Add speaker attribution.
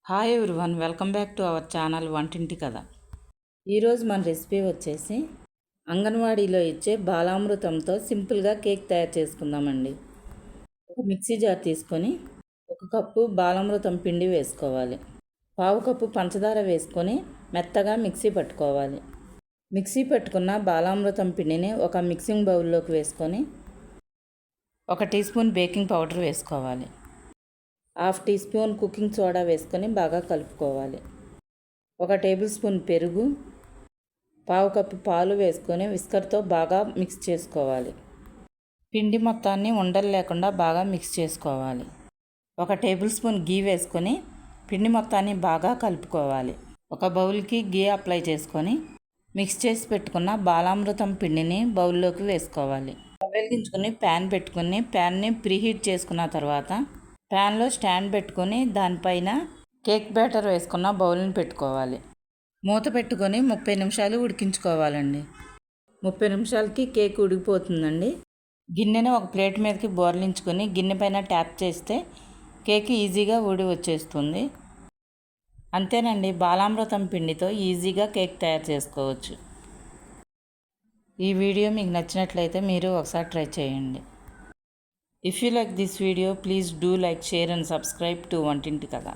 Speaker 1: Hi everyone, welcome back to our channel వంటింటి కథ. ఈరోజు మన రెసిపీ వచ్చేసి అంగన్వాడీలో ఇచ్చే బాలామృతంతో సింపుల్గా కేక్ తయారు చేసుకుందామండి. ఒక మిక్సీ జార్ తీసుకొని 1 కప్పు బాలామృతం పిండి వేసుకోవాలి. 1/2 కప్పు పంచదార వేసుకొని మెత్తగా మిక్సీ పట్టుకోవాలి. మిక్సీ పట్టుకున్న బాలామృతం పిండిని ఒక మిక్సింగ్ బౌల్లోకి వేసుకొని 1 టీ స్పూన్ బేకింగ్ పౌడర్ వేసుకోవాలి. 1/2 టీ స్పూన్ కుకింగ్ సోడా వేసుకొని బాగా కలుపుకోవాలి. 1 టేబుల్ స్పూన్ పెరుగు, 1/2 కప్పు పాలు వేసుకొని విస్కర్తో బాగా మిక్స్ చేసుకోవాలి. పిండి మొత్తాన్ని ఉండలు లేకుండా బాగా మిక్స్ చేసుకోవాలి. 1 టేబుల్ స్పూన్ గీ వేసుకొని పిండి మొత్తాన్ని బాగా కలుపుకోవాలి. ఒక బౌల్కి గీ అప్లై చేసుకొని మిక్స్ చేసి పెట్టుకున్న బాలామృతం పిండిని బౌల్లోకి వేసుకోవాలి. వెలిగించుకొని ప్యాన్ పెట్టుకుని ప్యాన్ని ప్రీహీట్ చేసుకున్న తర్వాత ప్యాన్లో స్టాండ్ పెట్టుకొని దానిపైన కేక్ బ్యాటర్ వేసుకున్న బౌల్ని పెట్టుకోవాలి. మూత పెట్టుకొని 30 నిమిషాలు ఉడికించుకోవాలండి. 30 నిమిషాలకి కేక్ ఉడికిపోతుందండి. గిన్నెని ఒక ప్లేట్ మీదకి బోర్లించుకొని గిన్నె పైన ట్యాప్ చేస్తే కేక్ ఈజీగా ఊడి వచ్చేస్తుంది. అంతేనండి, బాలామృతం పిండితో ఈజీగా కేక్ తయారు చేసుకోవచ్చు. ఈ వీడియో మీకు నచ్చినట్లయితే మీరు ఒకసారి ట్రై చేయండి. If you like this video, please do like, share and subscribe to వంటింటి కథ.